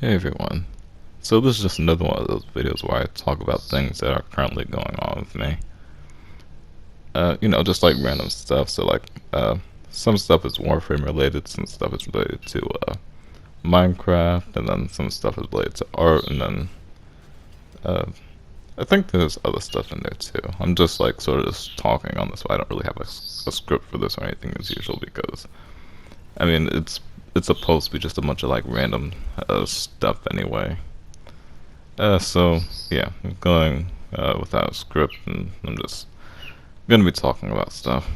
Hey everyone. So this is just another one of those videos where I talk about things that are currently going on with me. Just like random stuff. So like, some stuff is Warframe related, some stuff is related to Minecraft, and then some stuff is related to art, and then uh, I think there's other stuff in there too. I'm just like sort of just talking on this, so I don't really have a script for this or anything as usual because I mean it's supposed to be just a bunch of like random stuff anyway. So yeah, I'm going without a script, and I'm just gonna be talking about stuff.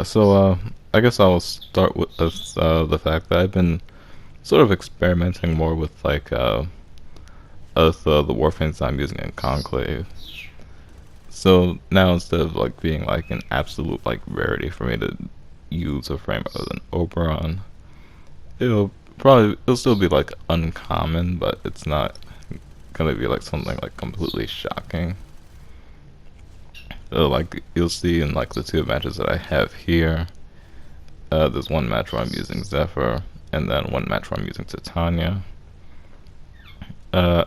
So I guess I'll start with the fact that I've been sort of experimenting more with like the Warframes I'm using in Conclave. So now instead of like being like an absolute like rarity for me to use a frame other than Oberon, it'll still be like uncommon, but it's not gonna be like something like completely shocking. So like you'll see in like the two matches that I have here, there's one match where I'm using Zephyr, and then one match where I'm using Titania. Uh,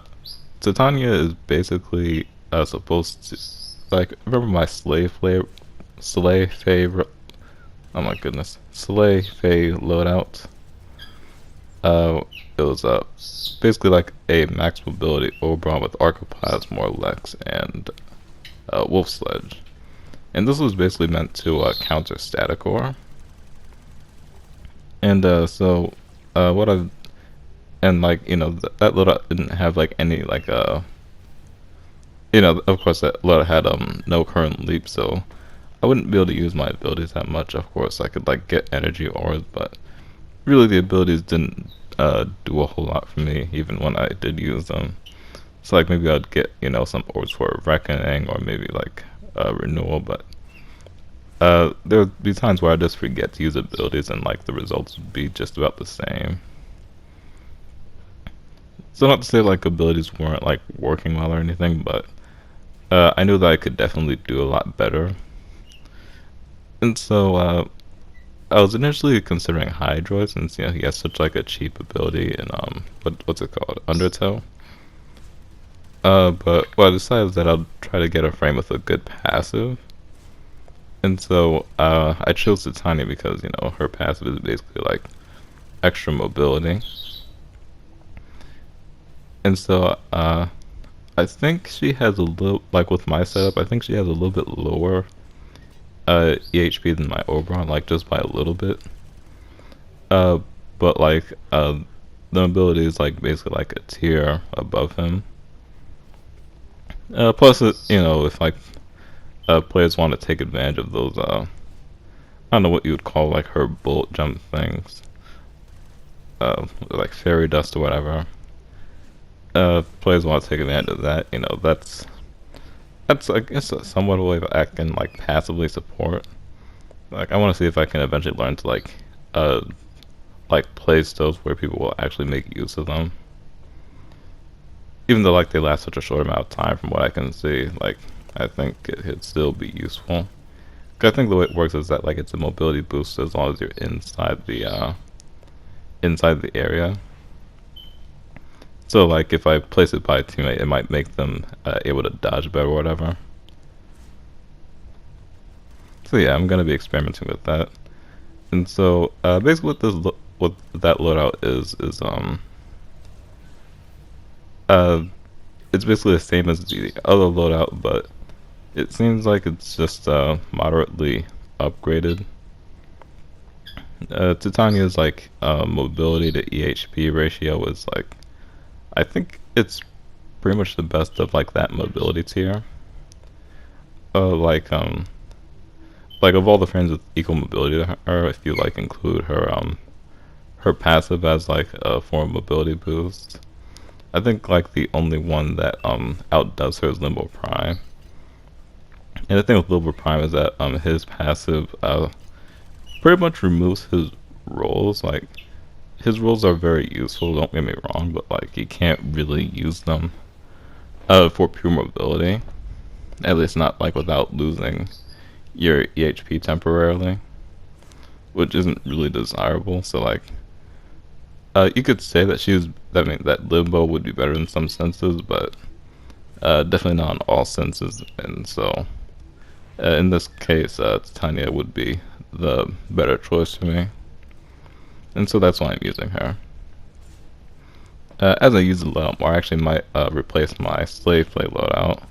Titania is basically supposed to, like, remember my Slay favorite. Oh my goodness, Slay Fey loadout. Uh, it was basically like a max mobility Oberon with Archoplasm, Lex, and Wolf Sledge. And this was basically meant to counter static ore. And what I've and like that loadout didn't have like any like of course that loadout had no current leap, so I wouldn't be able to use my abilities that much. Of course I could like get energy ores, but really the abilities didn't do a whole lot for me even when I did use them. So like maybe I'd get some ores for reckoning or maybe like renewal, but there would be times where I just forget to use abilities and like the results would be just about the same. So not to say like abilities weren't like working well or anything, but I knew that I could definitely do a lot better. And so I was initially considering Hydroid since he has such like a cheap ability in what's it called, Undertow. But what I decided was that I'll try to get a frame with a good passive. And so I chose Titania because her passive is basically like extra mobility. And so I think she has a little, like with my setup, I think she has a little bit lower EHP than my Oberon, like just by a little bit. Uh, but like the ability is like basically like a tier above him. Plus, if like players want to take advantage of those, I don't know what you would call like her bullet jump things, like fairy dust or whatever. Players want to take advantage of that. That's I guess somewhat a way that I can like passively support. Like I want to see if I can eventually learn to uh play stuff where people will actually make use of them. Even though like they last such a short amount of time, from what I can see, like I think it could still be useful. 'Cause I think the way it works is that like it's a mobility boost as long as you're inside the area. So like if I place it by a teammate, it might make them able to dodge better or whatever. So yeah, I'm gonna be experimenting with that. And so basically, what that loadout is uh it's basically the same as the other loadout, but it seems like it's just moderately upgraded. Titania's like mobility to EHP ratio is like I think it's pretty much the best of like that mobility tier. Uh, like um like of all the frames with equal mobility to her, if you like include her passive as like a form of mobility boost, I think like the only one that outdoes her is Limbo Prime. And the thing with Limbo Prime is that his passive pretty much removes his rolls. Like his rolls are very useful, don't get me wrong, but like you can't really use them for pure mobility. At least not like without losing your EHP temporarily, which isn't really desirable. So like You could say that that Limbo would be better in some senses, but definitely not in all senses. And so, in this case, Titania would be the better choice for me, and so that's why I'm using her. As I use the loadout more, I actually might replace my Slave Play loadout,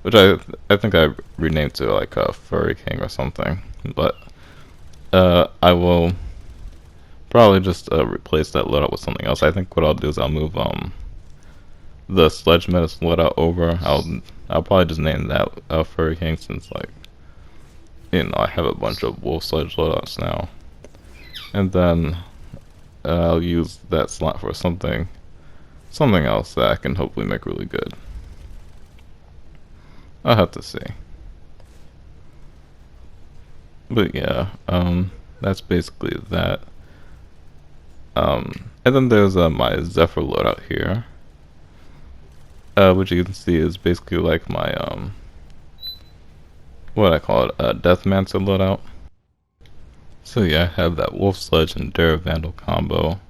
which I think I renamed to like a Furry King or something. But I will probably just replace that loadout with something else. I think what I'll do is I'll move the Sledge Menace loadout over. I'll probably just name that Furry King, since like I have a bunch of Wolf Sledge loadouts now, and then I'll use that slot for something else that I can hopefully make really good. I'll have to see. But yeah, that's basically that. And then there's my Zephyr loadout here, which you can see is basically like my what I call it, Deathmancer loadout. So yeah, I have that Wolf Sledge and Dare Vandal combo.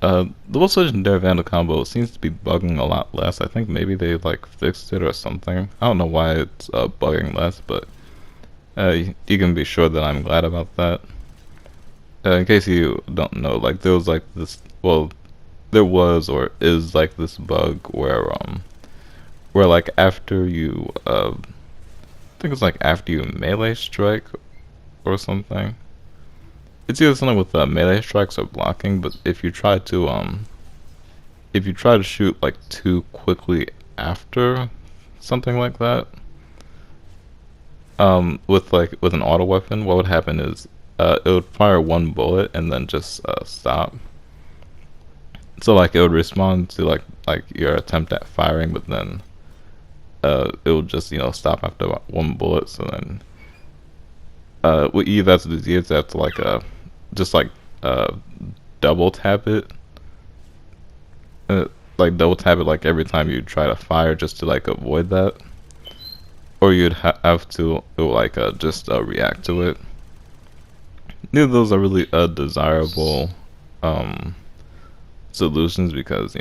The Wolf Sledge and Dare Vandal combo seems to be bugging a lot less. I think maybe they like fixed it or something. I don't know why it's bugging less, but you can be sure that I'm glad about that. In case you don't know, like there was like this, well, there was or is like this bug where like after you I think it's like after you melee strike or something. It's either something with melee strikes or blocking, but if you try to shoot like too quickly after something like that, with an auto weapon, what would happen is it would fire one bullet and then just stop. So like it would respond to like your attempt at firing, but then it would just stop after about one bullet. So then what you have to do is you have to like just like double tap it, like double tap it like every time you try to fire, just to like avoid that, or you'd have to like just react to it. Neither of those are really desirable solutions, because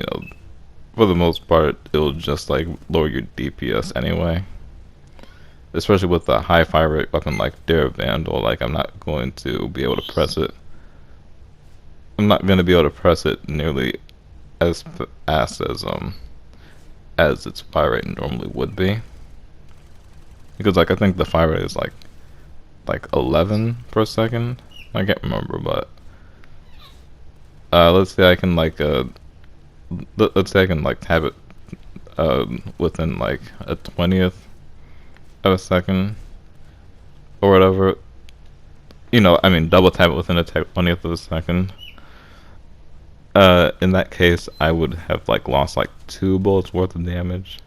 for the most part it'll just like lower your DPS anyway. Especially with a high fire rate weapon like Dare Vandal, like I'm not going to be able to press it. I'm not going to be able to press it nearly as fast as its fire rate normally would be. Because like I think the fire rate is like 11 per second. I can't remember, but let's say I can like let's say I can like tap it within like a 20th of a second or whatever. I mean double tap it within a 20th of a second. In that case, I would have like lost like 2 bullets worth of damage,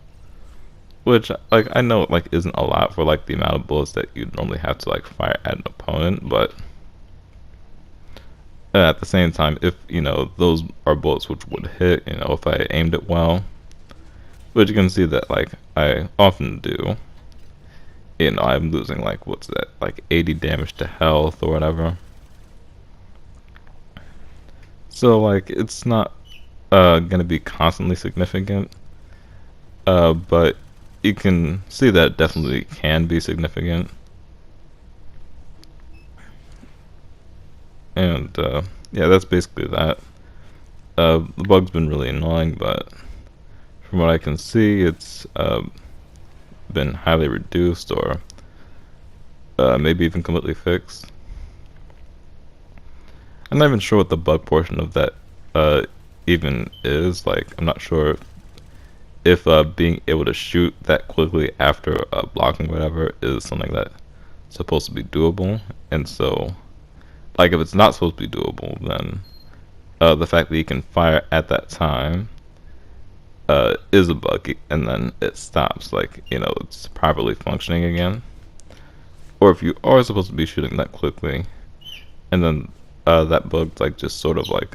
which like I know like isn't a lot for like the amount of bullets that you'd normally have to like fire at an opponent, but at the same time, if those are bullets which would hit, if I aimed it well, which you can see that like I often do. I'm losing like, what's that, like 80 damage to health or whatever. So like it's not gonna be constantly significant, but you can see that it definitely can be significant. And yeah, that's basically that. The bug's been really annoying, but from what I can see, it's been highly reduced, or maybe even completely fixed. I'm not even sure what the bug portion of that even is. Like, I'm not sure if being able to shoot that quickly after blocking whatever is something that's supposed to be doable. And so, like, if it's not supposed to be doable, then the fact that you can fire at that time is a bug, and then it stops, like, it's properly functioning again. Or if you are supposed to be shooting that quickly, and then that bug like just sort of like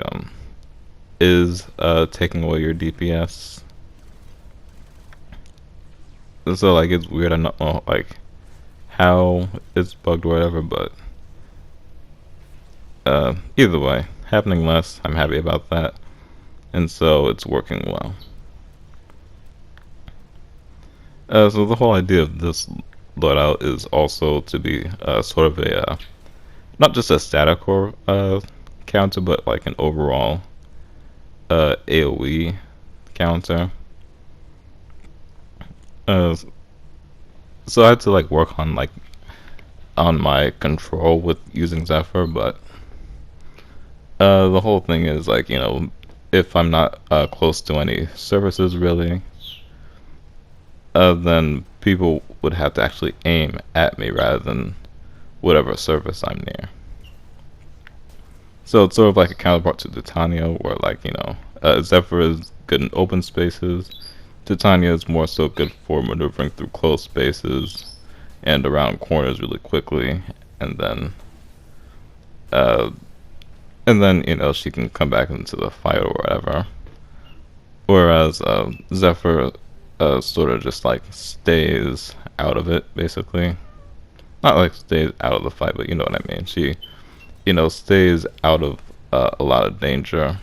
is taking away your DPS. So like it's weird. I don't know like how it's bugged or whatever, but either way, happening less. I'm happy about that, and so it's working well. So the whole idea of this loadout is also to be sort of a not just a static core counter, but like an overall AOE counter. Uh, so I had to like work on my control with using Zephyr, but the whole thing is like if I'm not close to any surfaces really, then people would have to actually aim at me rather than whatever surface I'm near. So it's sort of like a counterpart to Titania, where Zephyr is good in open spaces. Titania is more so good for maneuvering through closed spaces and around corners really quickly, and then uh, she can come back into the fight or whatever. Whereas Zephyr sort of just like stays out of it, basically. Not like stays out of the fight, but you know what I mean. She, stays out of a lot of danger.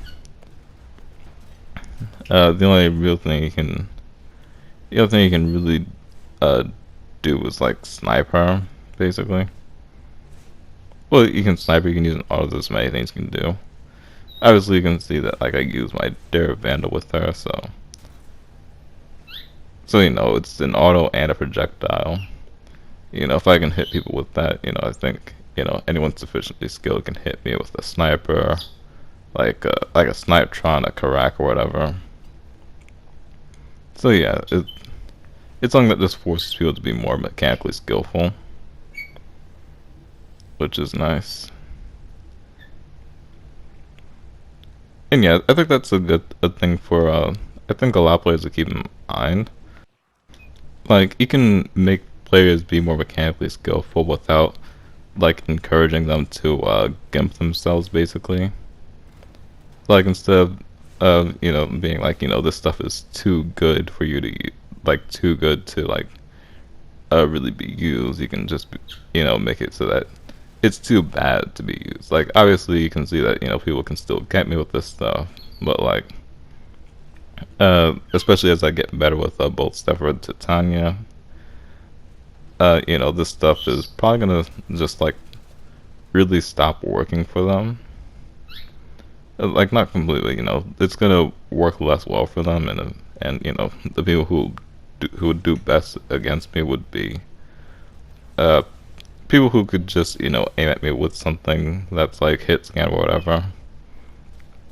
The only real thing you can really do is like snipe her, basically. Well, you can snipe her, you can use an auto, there's many things you can do. Obviously, you can see that like I use my Dare Vandal with her, so it's an auto and a projectile. If I can hit people with that, I think anyone sufficiently skilled can hit me with a sniper, like a Snipetron, a Karak, or whatever. So yeah, it's something that just forces people to be more mechanically skillful, which is nice. And yeah, I think that's a thing for I think a lot of players to keep in mind. Like you can make players be more mechanically skillful without like encouraging them to gimp themselves, basically. Like instead of being like this stuff is too good for you to like too good to like really be used, you can just make it so that it's too bad to be used. Like obviously you can see that people can still get me with this stuff, but like especially as I get better with both Zephyr and Titania, this stuff is probably gonna just like really stop working for them. Like not completely, it's gonna work less well for them, and the people who would do best against me would be uh people who could just aim at me with something that's like hit scan or whatever,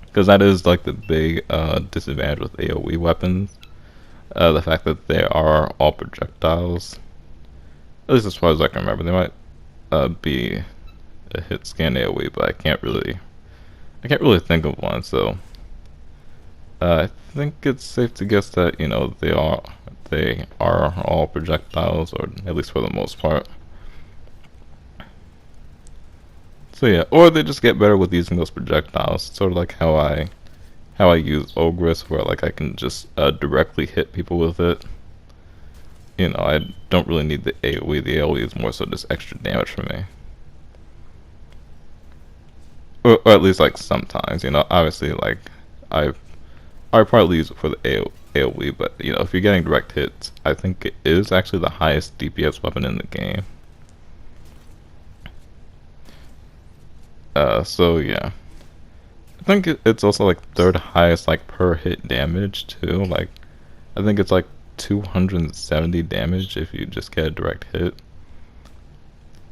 because that is like the big disadvantage with AOE weapons, the fact that they are all projectiles, at least as far as I can remember. They might be a hit scan AOE, but I can't really think of one, so I think it's safe to guess that they are all projectiles, or at least for the most part. So yeah, or they just get better with using those projectiles, sort of like how I use Ogress, where like I can just directly hit people with it. I don't really need the AoE. The AoE is more so just extra damage for me. Or at least like sometimes, obviously like I probably use it for the AoE, but if you're getting direct hits, I think it is actually the highest DPS weapon in the game. So yeah, I think it's also like third highest like per hit damage too. Like I think it's like 270 damage if you just get a direct hit.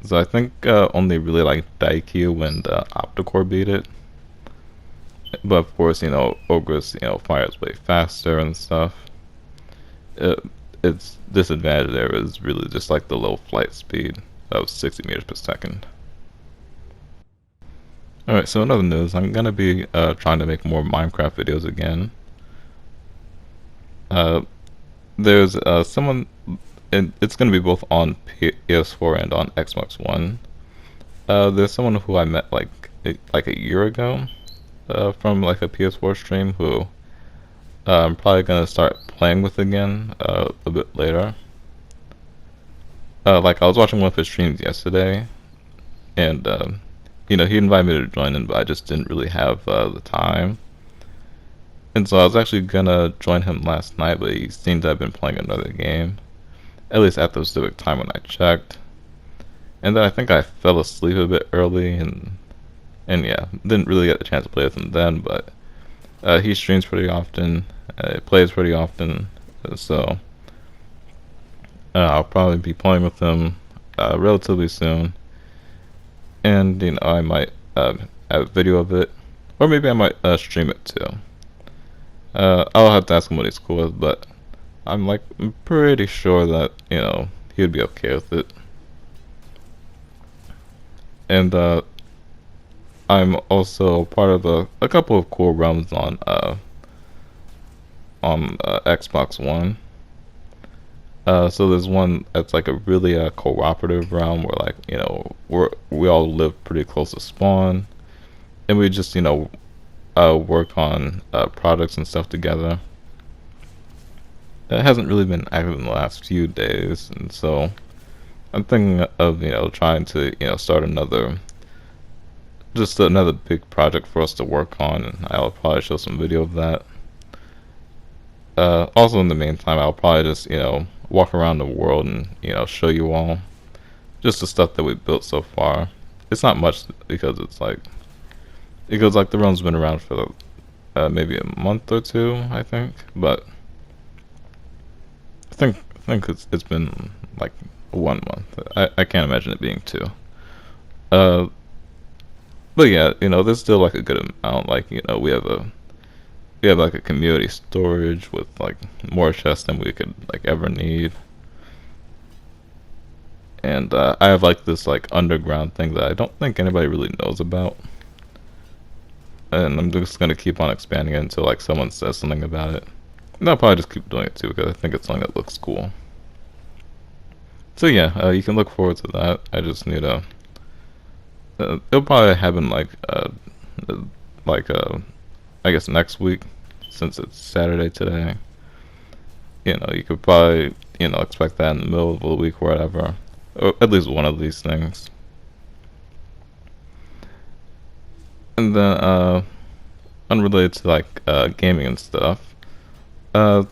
So I think only really like Daikyu and Opticore beat it. But of course, Ogress, fires way faster and stuff. Its disadvantage there is really just like the low flight speed of 60 meters per second. Alright, so in other news, I'm gonna be trying to make more Minecraft videos again. There's someone, and it's gonna be both on PS4 and on Xbox One. There's someone who I met like a year ago from like a PS4 stream who I'm probably gonna start playing with again a bit later. Like I was watching one of his streams yesterday, and he invited me to join in, but I just didn't really have the time. And so I was actually gonna join him last night, but he seemed to have been playing another game, at least at the specific time when I checked. And then I think I fell asleep a bit early, and yeah, didn't really get the chance to play with him then. But he streams pretty often, plays pretty often, so I'll probably be playing with him relatively soon. And I might have a video of it, or maybe I might stream it too. I'll have to ask him what he's cool with, but I'm pretty sure that he would be okay with it. And I'm also part of a couple of cool realms on Xbox One. So there's one that's like a really cooperative realm where we all live pretty close to spawn, and we just work on products and stuff together. It hasn't really been active in the last few days, and so I'm thinking of trying to start another big project for us to work on, and I'll probably show some video of that. Also, in the meantime, I'll probably just walk around the world and show you all just the stuff that we built so far. It's not much because the realm's been around for maybe a month or two, I think, but I think it's been like 1 month. I can't imagine it being two. Uh, but yeah, there's still like a good amount. Like we have like a community storage with like more chests than we could like ever need. And I have like this like underground thing that I don't think anybody really knows about. And I'm just gonna keep on expanding it until like someone says something about it. And I'll probably just keep doing it too because I think it's something that looks cool. So yeah, you can look forward to that. I just need a. It'll probably happen like I guess next week, since it's Saturday today. You could probably expect that in the middle of the week or whatever, or at least one of these things. And then unrelated to like gaming and stuff, uh,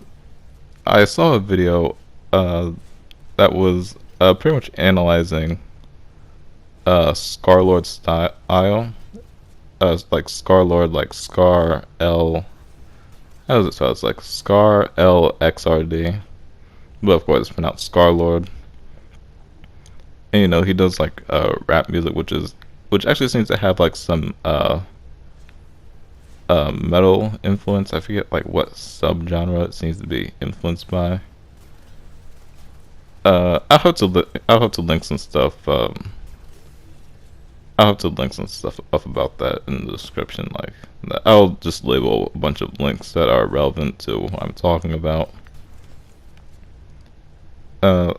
I saw a video that was pretty much analyzing Scarlord style, like Scarlord, like Scar L. How does it spell? It's like Scar L XRD, but of course it's pronounced Scarlord. And he does like rap music, which actually seems to have like some metal influence. I forget like what subgenre it seems to be influenced by. I'll have to link some stuff. I'll have to link some stuff up about that in the description. I'll just label a bunch of links that are relevant to what I'm talking about. I'll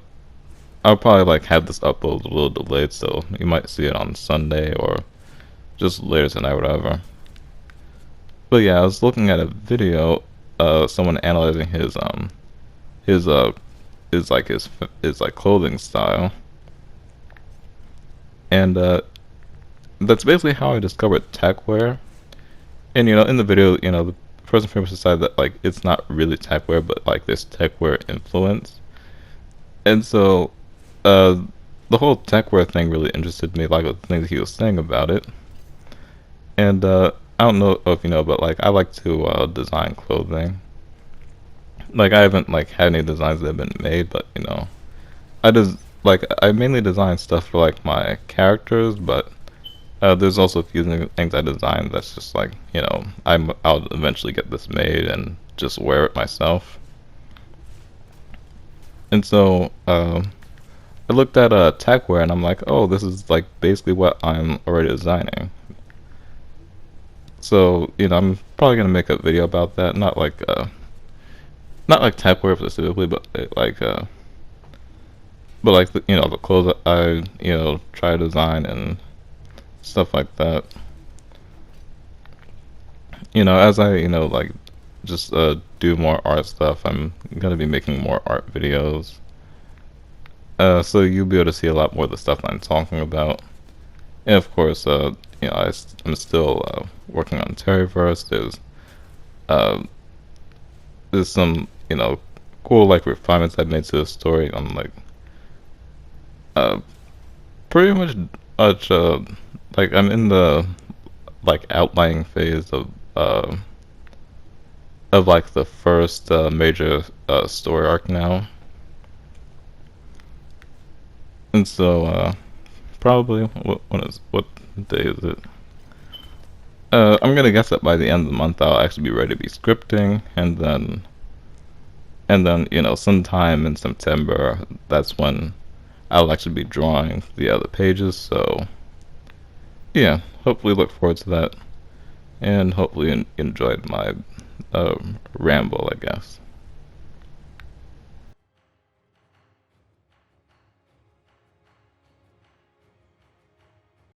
probably like have this upload a little delayed, so you might see it on Sunday or just later tonight, whatever. But yeah, I was looking at a video, someone analyzing his his like clothing style, and that's basically how I discovered techwear. And in the video, the person pretty much decided that like it's not really techwear, but like this techwear influence. And so, the whole techwear thing really interested me, like the things he was saying about it. And I don't know if you know, but like I like to design clothing. Like I haven't like had any designs that have been made, but I mainly design stuff for like my characters, but there's also a few things I designed that's just like I'll eventually get this made and just wear it myself. And so I looked at techwear and I'm like, oh, this is like basically what I'm already designing. So I'm probably gonna make a video about that, not like techwear specifically, but the clothes that I try to design and stuff like that. As I like just do more art stuff, I'm gonna be making more art videos. So you'll be able to see a lot more of the stuff I'm talking about. And of course, I'm still working on Terryverse. Uh, there's some cool like refinements I've made to the story. I'm like uh, pretty much like I'm in the like outlining phase uh, of like the first major story arc now, and so probably what day is it? I'm gonna guess that by the end of the month I'll actually be ready to be scripting, and then sometime in September that's when I'll actually be drawing the other pages. So yeah, hopefully look forward to that, and hopefully enjoyed my ramble, I guess.